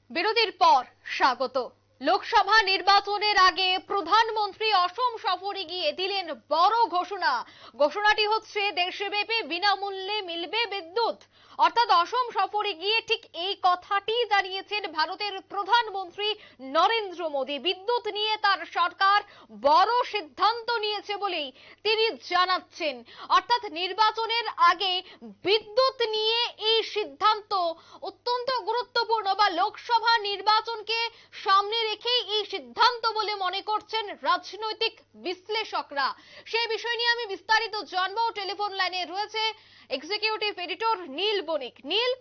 বিরতির পর স্বাগত। লোকসভা নির্বাচনের আগে প্রধানমন্ত্রী অসম সফরে গিয়ে দিলেন বড় ঘোষণা। ঘোষণাটি হচ্ছে দেশব্যাপী বিনামূল্যে মিলবে বিদ্যুৎ। অর্থাৎ অসম সফরে গিয়ে ঠিক এই কথাটি জানিয়েছেন ভারতের প্রধানমন্ত্রী নরেন্দ্র মোদী। বিদ্যুৎ নিয়ে তার সরকার বড় সিদ্ধান্ত নিয়েছে বলেই তিনি জানাচ্ছেন। অর্থাৎ নির্বাচনের আগে বিদ্যুৎ নিয়ে এই সিদ্ধান্ত অত্যন্ত গুরুত্বপূর্ণ, বা লোকসভা নির্বাচনকে সামনে রেখেই এই সিদ্ধান্ত বলে মনে করছেন রাজনৈতিক বিশ্লেষকরা। সেই বিষয় নিয়ে আমি বিস্তারিত জানবো। টেলিফোন লাইনে রয়েছে এক্সিকিউটিভ এডিটর নীল বণিক। নীল,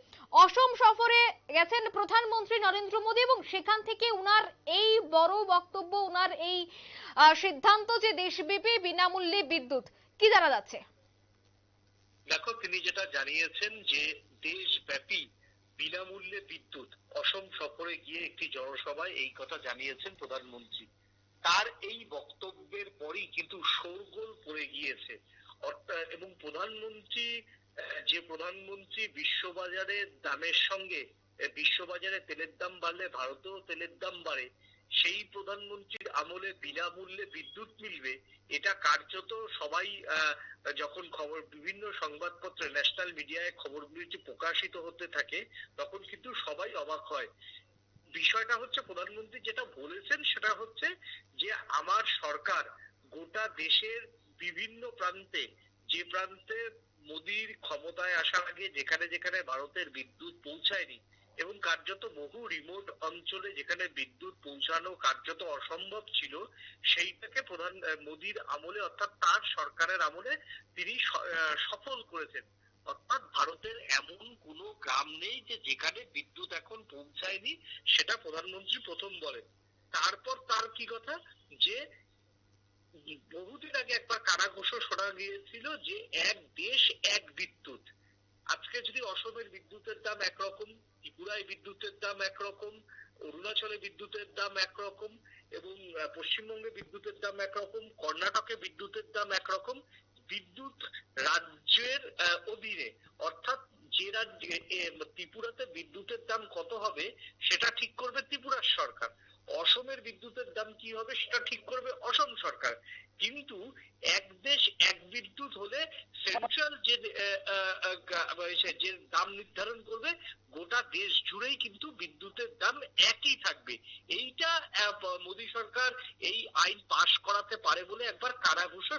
অসম সফরে গেছেন প্রধানমন্ত্রী নরেন্দ্র মোদী এবং সেখান থেকে উনার এই বড় বক্তব্য, উনার এই সিদ্ধান্ত যে দেশব্যাপী বিনামূল্যে বিদ্যুৎ, কি জানা যাচ্ছে? দেখো, তিনি যেটা জানিয়েছেন যে দেশব্যাপী বিনামূল্যে বিদ্যুৎ, অসম সফরে গিয়ে একটি জনসভায় এই কথা জানিয়েছেন প্রধানমন্ত্রী। তার এই বক্তব্যের পরই কিন্তু শোরগোল পড়ে গিয়েছে। এবং প্রধানমন্ত্রী বিশ্ববাজারের দামের সঙ্গে, বিশ্ববাজারে তেলের দাম বাড়লে ভারতেও তেলের দাম বাড়ে, সেই প্রধানমন্ত্রীর আমলে বিনামূল্যে বিদ্যুৎ মিলবে, এটা কার্যত সবাই যখন খবর বিভিন্ন সংবাদপত্রে, ন্যাশনাল মিডিয়ায় খবরগুলি প্রকাশিত হতে থাকে, তখন কিন্তু সবাই অবাক হয়। বিষয়টা হচ্ছে, প্রধানমন্ত্রী যেটা বলেছেন সেটা হচ্ছে যে আমার সরকার গোটা দেশের বিভিন্ন প্রান্তে, যে প্রান্তে মোদির ক্ষমতায় আসার আগে যেখানে যেখানে ভারতের বিদ্যুৎ পৌঁছায়নি এবং কার্যত বহু রিমোট অঞ্চলে যেখানে বিদ্যুৎ পৌঁছানো কার্যত অসম্ভব ছিল, সেইটাকে মোদির আমলে, অর্থাৎ তার সরকারের আমলে তিনি সফল করেছেন। অর্থাৎ ভারতের এমন কোনো গ্রাম নেই যে যেখানে বিদ্যুৎ এখন পৌঁছায়নি, সেটা প্রধানমন্ত্রী প্রথম বলেন। তারপর তার কি কথা, যে বহুদিন আগে একবার কানাঘুষো শোনা গিয়েছিল যে এক দেশ এক বিদ্যুৎ। আজকে যদি অসমের বিদ্যুতের দাম একরকম, ত্রিপুরায় বিদ্যুতের দাম একরকম, অরুণাচলে বিদ্যুতের দাম একরকম, এবং পশ্চিমবঙ্গে বিদ্যুতের দাম একরকম, কর্ণাটকে বিদ্যুতের দাম একরকম, বিদ্যুৎ রাজ্যের অধীনে, অর্থাৎ যে রাজ্যে, ত্রিপুরাতে বিদ্যুতের দাম কত হবে সেটা ঠিক করবে ত্রিপুরার সরকার, অসমের বিদ্যুতের দাম কি হবে সেটা ঠিক করবে অসম সরকার। কিন্তু এক দেশ এক বিদ্যুৎ হলে সেন্ট্রাল যে দাম নির্ধারণ করবে, গোটা দেশ জুড়েই কিন্তু বিদ্যুতের দাম একই থাকবে। এইটা মোদী সরকার এই আইন পাশ করাতে পারে বলে একবার কানাঘুষো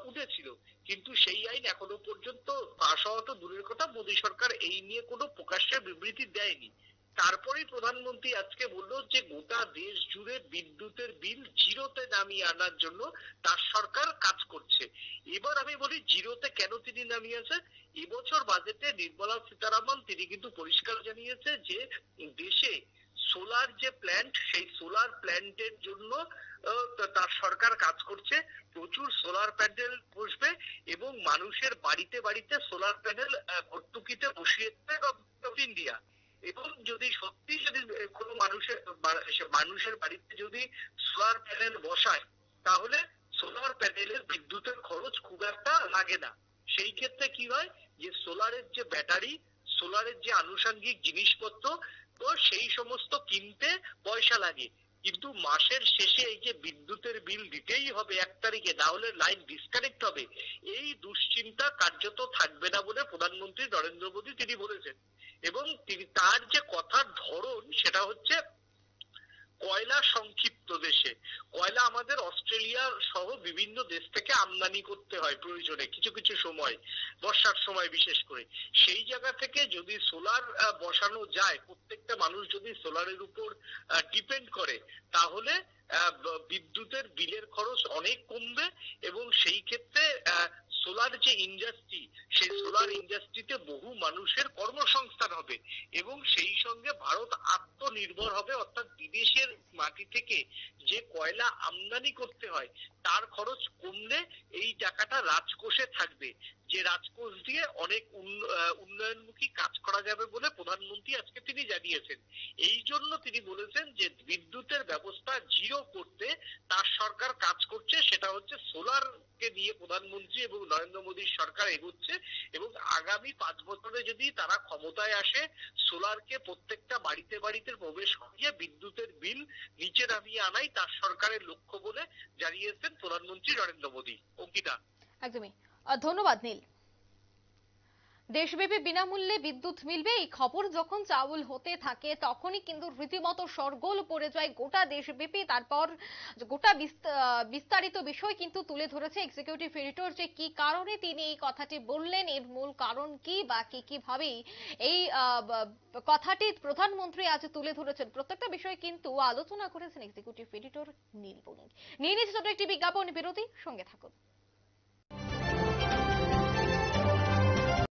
উঠেছিল, কিন্তু সেই আইন এখনো পর্যন্ত পাশ হওয়া তো দূরের কথা, মোদী সরকার এই নিয়ে কোনো প্রকাশ্যে বিবৃতি দেয়নি। তারপরেই প্রধানমন্ত্রী আজকে বলল যে গোটা দেশ জুড়ে বিদ্যুতের বিল জিরোতে নামিয়ে আনার জন্য তার সরকার কাজ করছে। এবার আমি বলি, জিরোতে কেন তিনি নামিয়েছে? এবছর বাজেটে নির্মলা সীতারামন তিনি কিন্তু পরিষ্কার জানিয়েছে যে দেশে সোলার যে প্ল্যান্ট, সেই সোলার প্ল্যান্টের জন্য তার সরকার কাজ করছে। প্রচুর সোলার প্যানেল বসবে এবং মানুষের বাড়িতে বাড়িতে সোলার প্যানেল ভর্তুকিতে বসিয়ে দেবে গভর্নমেন্ট অফ ইন্ডিয়া। এবং যদি সত্যি কোনো মানুষের বাড়িতে যদি সোলার প্যানেল বসায়, তাহলে সোলার প্যানেলের বিদ্যুতের খরচ খুব একটা লাগে না। সেই ক্ষেত্রে কি হয়, যে সোলারের যে ব্যাটারি, সোলারের যে আনুষঙ্গিক জিনিসপত্র, তো সেই সমস্ত কিনতে পয়সা লাগে, কিন্তু মাসের শেষে এই যে বিদ্যুতের বিল দিতেই হবে 1 তারিখে, না হলে লাইন ডিসকানেক্ট হবে, এই দুশ্চিন্তা কার্যত থাকবে না বলে প্রধানমন্ত্রী নরেন্দ্র মোদী তিনি বলেছেন। এবং তার যে কথার ধরন সেটা হচ্ছে, কয়লা সংক্ষিপ্ত দেশে, কয়লা আমাদের অস্ট্রেলিয়া সহ বিভিন্ন দেশ থেকে আমদানি করতে হয় প্রয়োজনে, কিছু কিছু সময়, বর্ষার সময় বিশেষ করে। সেই জায়গা থেকে যদি সোলার বসানো যায়, প্রত্যেকটা মানুষ যদি সোলারের উপর ডিপেন্ড করে, তাহলে বিদ্যুতের বিলের খরচ অনেক কমবে। এবং সেই ক্ষেত্রে সোলার যে ইন্ডাস্ট্রি, সেই সোলার ইন্ডাস্ট্রিতে বহু মানুষের কর্মসংস্থান হবে এবং সেই সঙ্গে ভারত আত্মনির্ভর হবে। অর্থাৎ বিদেশের মাটি থেকে যে কয়লা আমদানি করতে হয় তার খরচ কমলে এই টাকাটা রাজকোষে থাকবে, যে রাজকোষ দিয়ে অনেক উন্নয়নমুখী কাজ করা যাবে বলে প্রধানমন্ত্রী আজকে তিনি জানিয়েছেন। এই জন্য তিনি বলেছেন যে বিদ্যুতের ব্যবস্থা জিরো করতে তার সরকার কাজ করছে, সেটা হচ্ছে সোলারকে নিয়ে প্রধানমন্ত্রী এবং নরেন্দ্র মোদীর সরকার এগোচ্ছে, এবং আগামী 5 বছরে যদি তারা ক্ষমতায় আসে সোলারকে প্রত্যেকটা বাড়িতে বাড়িতে প্রবেশ করিয়ে বিদ্যুতের বিল নিচে নামিয়ে আনাই তার সরকারের লক্ষ্য বলে জানিয়েছেন প্রধানমন্ত্রী নরেন্দ্র মোদী। অঙ্কিতা। একদমই। ধন্যবাদ নীল। দেশব্যাপী বিনামূল্যে বিদ্যুৎ মিলবে এই খবর যখন চাউল হতে থাকে তখনই কিন্তু রীতিমতো শোরগোল পড়ে যায় গোটা দেশব্যাপী। তারপর গোটা বিস্তারিত বিষয় কিন্তু তুলে ধরেছে এক্সিকিউটিভ এডিটর, যে কি কারণে তিনি এই কথাটি বললেন, এর মূল কারণ কি বা কিভাবে এই কথাটি প্রধানমন্ত্রী আজ তুলে ধরেছেন, প্রত্যেকটা বিষয় কিন্তু আলোচনা করেছেন এক্সিকিউটিভ এডিটর নীল বণিক। নিয়ে নিচ্ছে ছোট একটি বিজ্ঞাপন বিরতি, সঙ্গে থাকুন।